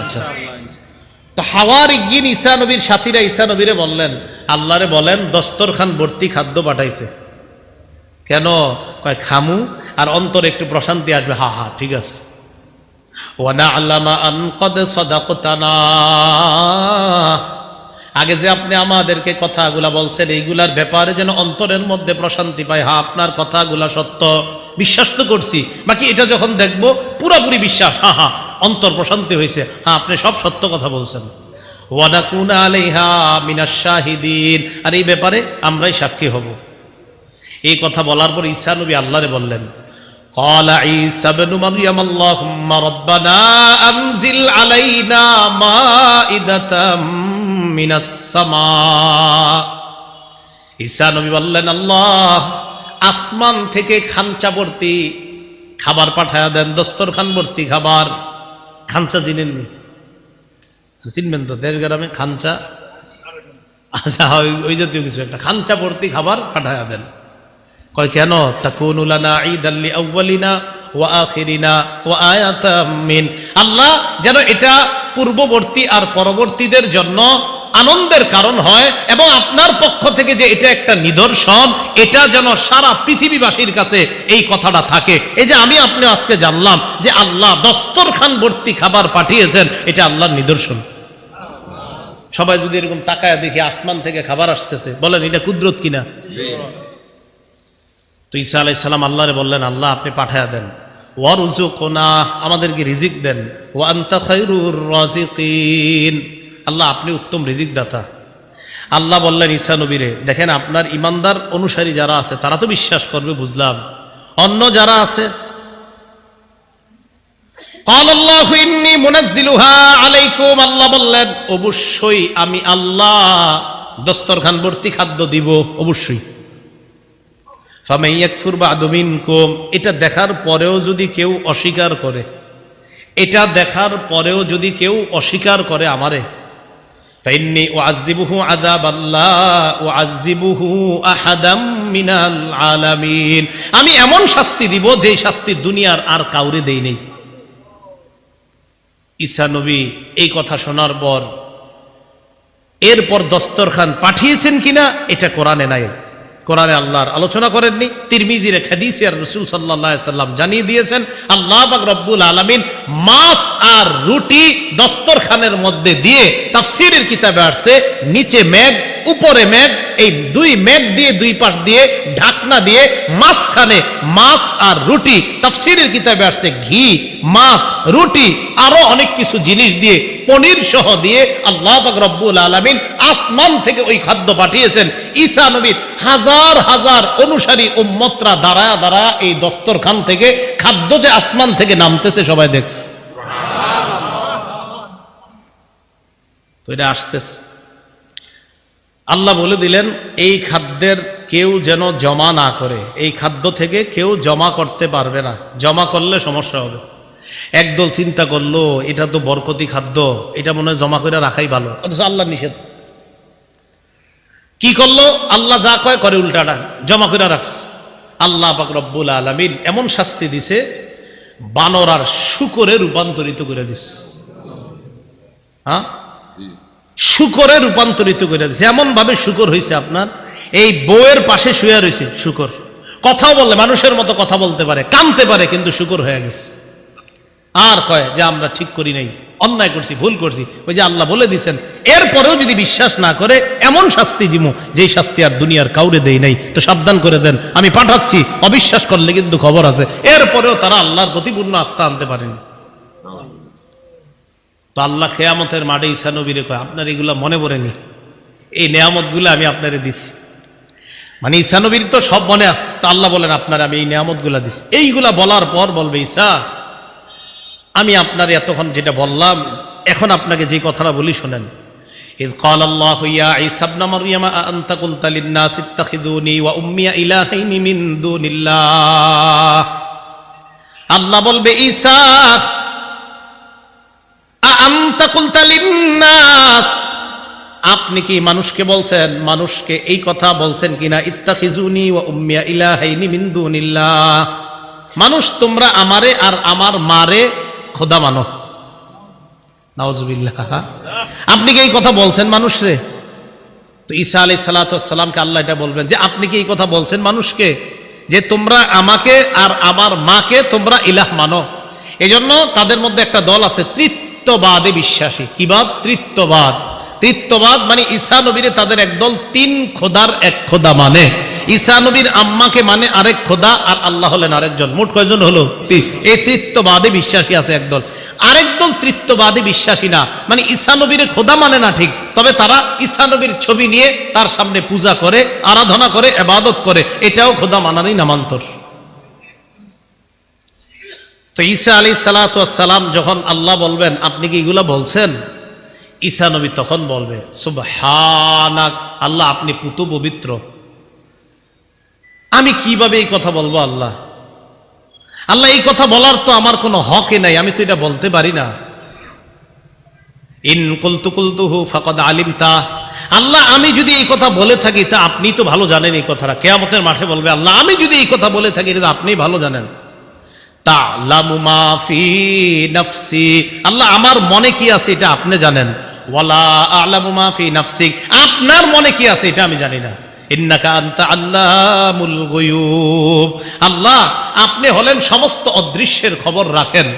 আচ্ছা, তো হাওয়ারিয়িন ঈসা নবীর সাথীরা ঈসা নবীরে বললেন, আল্লাহরে বলেন দস্তরখান ভর্তি খাদ্য পাঠাইতে। কেন? কয় খামু আর অন্তরে একটু প্রশান্তি আসবে। হা হা ঠিক আছে। ওয়ানা'লামা আন ক্বাদ সাদাকতানা, আগে যে আপনি আমাদেরকে কথাগুলা বলছেন এইগুলার ব্যাপারে যেন অন্তরের মধ্যে প্রশান্তি পাই। হ্যাঁ আপনার কথাগুলা সত্য, বিশ্বাস তো করছি, বাকি এটা যখন দেখবো পুরোপুরি বিশ্বাস। হ্যাঁ হ্যাঁ অন্তর প্রশান্তি হয়েছে, হ্যাঁ আপনি সব সত্য কথা বলছেন। ওয়া নাকুনা আলাইহা মিনাশ শাহিদিন, আর এই ব্যাপারে আমরাই সাক্ষী হব। এই কথা বলার পর ঈসা নবী আল্লাহরে বললেন, ক্বালা ঈসা ইবনু মারইয়াম আল্লাহুম্মা রাব্বানা আনজিল আলাইনা মাইদাতাম মিনাস সামা। ঈসা নবী বললেন, আল্লাহ আসমান থেকে খাঞ্চা ভর্তি খাবার পাঠায়া দেন, দস্তরখান ভর্তি খাবার। খাঞ্চা চিনেননি? চিনবেন তো, দেশ গ্রামে খাঞ্চা, আচ্ছা ওই জাতীয় কিছু একটা, খাঞ্চা ভর্তি খাবার পাঠায়া দেন। কয় কেন? তাকুনু লানা ঈদাল লিআউয়ালিনা ওয়া আখিরিনা ওয়া আয়াতাম মিন, আল্লাহ যেন এটা পূর্ববর্তী আর পরবর্তীদের জন্য আনন্দের কারণ হয়, এবং আপনার পক্ষ থেকে যে এটা একটা নিদর্শন, এটা যেন সারা পৃথিবীবাসীর কাছে এই কথাটা থাকে। এই যে আমি আপনি আজকে জানলাম যে আল্লাহ দস্তরখান ভর্তি খাবার পাঠিয়েছেন, এটা আল্লাহর নিদর্শন। সবাই যদি এরকম তাকায় দেখি আসমান থেকে খাবার আসতেছে, বলেন এটা কুদরত কিনা? তো ঈসা আলাইহিস সালাম আল্লাহরে বললেন, আল্লাহ আপনি পাঠায়া দেন, ওয়ারযুকনা আমাদেরকে রিজিক দেন, ওয়া আনতা খায়রুর রাযিকিন আল্লাহ আপনি উত্তম রিজিক দাতা। আল্লাহ বললেন ঈসা নবীরে, দেখেন আপনার ইমানদার অনুসারী যারা আছে তারা তো বিশ্বাস করবে বুঝলাম, অন্য যারা আছে, ক্বালাল্লাহু ইন্নী মুনাজ্জিলুহা আলাইকুম, আল্লাহ বললেন অবশ্যই আমি আল্লাহ দস্তরখান ভর্তি খাদ্য দিব, অবশ্যই। ফামান ইয়াকফুর বা'দু মিনকুম, এটা দেখার পরেও যদি কেউ অস্বীকার করে, এটা দেখার পরেও যদি কেউ অস্বীকার করে আমারে, ফাইন্নী উআযযিবুহু আযাবান লা উআযযিবুহু আহাদাম মিনাল আলামিন, আমি এমন শাস্তি দিব যেই শাস্তি দুনিয়ার আর কাউরে দেই নাই। ঈসা নবী এই কথা শোনার পর এরপর দস্তরখান পাঠিয়েছেন কিনা এটা কোরআনে নাই, কোরআনে আল্লাহর আলোচনা করেননি। তিরমিজির এক হাদিসে আর রাসূল সাল্লাল্লাহু আলাইহি সাল্লাম জানিয়ে দিয়েছেন, আল্লাহ পাক রব্বুল আলামিন মাছ আর রুটি দস্তরখানের মধ্যে দিয়ে, তাফসীরের কিতাবে আসছে নিচে মেঘ উপরে মেঘ, এই দুই মেঘ দিয়ে দুই পাশ দিয়ে ঢাকনা দিয়ে মাঝখানে মাছ আর রুটি, তাফসীরের কিতাবে আসছে ঘি, মাছ, রুটি, আরো অনেক কিছু জিনিস দিয়ে, পনির সহ দিয়ে আল্লাহ পাক রব্বুল আলামিন আসমান থেকে ওই খাদ্য পাঠিয়েছেন। ঈসা নবীর হাজার হাজার অনুসারী উম্মতরা দাঁড়ায় দাঁড়ায় এই দস্তরখান থেকে খাদ্য যে আসমান থেকে নামতেছে সবাই দেখছে। তো এটা আসতেছে, আল্লাহ বলে দিলেন এই খাদ্যের কেউ যেন জমা না করে, এই খাদ্য থেকে কেউ জমা করতে পারবে না, জমা করলে সমস্যা হবে। একদল চিন্তা করলো এটা তো বরকতি খাদ্য, এটা মনে হয় জমা করে রাখাই ভালো, অথচ আল্লাহ নিষেধ। কি করলো? আল্লাহ যা কয় করে উল্টাটা, জমা করে রাখছে। আল্লাহ পাক রব্বুল আলামিন এমন শাস্তি দিছে, বানর আর শূকরে রূপান্তরিত করে দিছে। হ্যাঁ, শূকরে রূপান্তরিত করে দিছে। এমন ভাবে শূকর হয়েছে, আপনার এই বউয়ের পাশে শুয়ে রয়েছে শূকর, কথাও বলে, মানুষের মতো কথা বলতে পারে, কানতে পারে, কিন্তু শূকর হয়ে গেছে। আর কয় যে আমরা ঠিক করি নাই, অন্যায় করছি, ভুল করছি। ওই যে আল্লাহ বলে দিছেন, এরপরেও যদি বিশ্বাস না করে এমন শাস্তি দিব যেই শাস্তি আর দুনিয়ার কাউরে দেই নাই। তো সাবধান করে দেন, আমি পাঠাচ্ছি, অবিশ্বাস করলে কিন্তু খবর আছে। এরপরেও তারা আল্লাহর প্রতি পূর্ণ আস্থা আনতে পারেনি। তো আল্লাহ কিয়ামতের মাঠে ঈসা নবীরে কয়, আপনার এগুলা মনে পড়েনি, এই নেয়ামতগুলো আমি আপনারে দিছি। মানে ঈসা নবীর তো সব মনে আছে। তা আল্লাহ বলেন আপনার আমি এই নেয়ামতগুলা দিছি। এইগুলা বলার পর বলবে, ঈসা আমি আপনার এতক্ষণ যেটা বললাম, এখন আপনাকে যে কথাটা বলি শোনেন। ইয ক্বালাল্লাহু ইয়া ঈসা ইবনে মারইয়াম আনতা কুলতা লিন-নাসি ইত্তাখিযুনি ওয়া উম্মি ইলাহাইনি মিন দুনিল্লাহ। আল্লাহ বলবে, ঈসা আনতা কুলতা লিন-নাস, আপনি কি মানুষকে বলছেন, মানুষকে এই কথা বলছেন কিনা, ইত্তাখিযুনি ওয়া উম্মি ইলাহাইনি মিন দুনিল্লাহ, মানুষ তোমরা আমারে আর আমার মারে খোদা মানো। নাউজুবিল্লাহ। আপনি কি এই কথা বলছেন মানুষরে? তো ঈসা আলাইহিস সালামকে আল্লাহ এটা বলবেন যে আপনি কি এই কথা বলছেন মানুষকে যে তোমরা আমাকে আর আমার মাকে তোমরা ইলাহ মানো? এজন্য তাদের মধ্যে একটা দল আছে ত্রিত্ববাদে বিশ্বাসী। কি বাদ? ত্রিত্ববাদ। ত্রিত্ববাদ মানে ঈসা নবীরে তাদের একদল তিন খোদার এক খোদা মানে। ঈসা নবীর আম্মাকে মানে আরেক খোদা, আর আল্লাহ হলেন আরেকজন। মোট কয়জন হলো? এই ত্রিত্ববাদে বিশ্বাসী আছে একদল। আরেক দল ত্রিত্ববাদী বিশ্বাসী না, মানে ঈসা নবীর খোদা মানে না ঠিক, তবে তারা ঈসা নবীর ছবি নিয়ে তার সামনে পূজা করে, আরাধনা করে, ইবাদত করে, এটাও খোদা মানারই নামান্তর। তো ঈসা আলাইহিস সালাম যখন আল্লাহ বলবেন আপনি কি এগুলা বলছেন, ঈসা নবী তখন বলবে সুবহানাক, আল্লাহ আপনি পুত পবিত্র। আমি কিভাবে এই কথা বলবো আল্লাহ? আল্লাহ এই কথা বলার তো আমার কোনো হকই নাই, আমি তো এটা বলতে পারি না। ইন কুলতুহু ফাকাদ আলিমতা, আল্লাহ আমি যদি এই কথা বলে থাকি তা আপনি তো ভালো জানেন এই কথাটা। কিয়ামতের মাঠে বলবে আল্লাহ আমি যদি এই কথা বলে থাকি এটা আপনি ভালো জানেন। তা'লামু মা ফি নাফসি, আল্লাহ আমার মনে কি আছে এটা আপনি জানেন। ওয়ালা আ'লামু মা ফি নাফসিক, আপনার মনে কি আছে এটা আমি জানি না। ইন্নাকা আনতা আল্লামুল গুয়ুব, আল্লাহ আপনি হলেন সমস্ত অদৃশ্যের খবর রাখেন।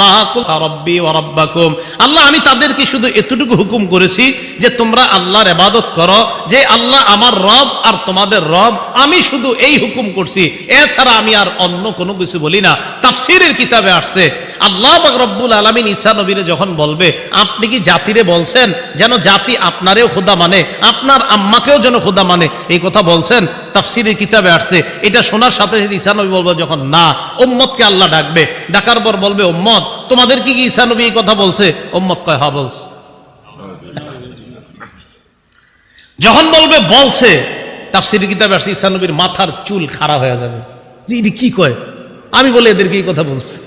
মা কুলা রাব্বি ওয়া রাব্বাকুম, আল্লাহ আমি তাদেরকে শুধু এতটুকু হুকুম করেছি যে তোমরা আল্লাহর ইবাদত করো, যে আল্লাহ আমার রব আর তোমাদের রব, আমি শুধু এই হুকুম করছি, এছাড়া আমি আর অন্য কোনো কিছু বলি না। তাফসীরের কিতাবে আসছে আল্লাহ পাক রব্বুল আলামিন ঈসা নবীরে যখন বলবে আপনি কি জাতিরে বলছেন যেন জাতি আপনারেও খোদা মানে, আপনার আম্মাকেও যেন খোদা মানে, এই কথা বলছেন? তাফসীরের কিতাবে আসছে। এটা শোনার সাথে সাথে ঈসা নবী বলবে যখন না, উম্মতকে আল্লাহ ডাকবে, ডাকার পর বলবে উম্মত তোমাদের কি ঈসা নবী এই কথা বলছে? উম্মত কয় হ্যাঁ বলছে। যখন বলবে বলছে, তাফসীরের কিতাবে আসছে ঈসা নবীর মাথার চুল খাড়া হয়ে যাবে, যে এটা কি কয়? আমি বলে এদেরকে এই কথা বলছি।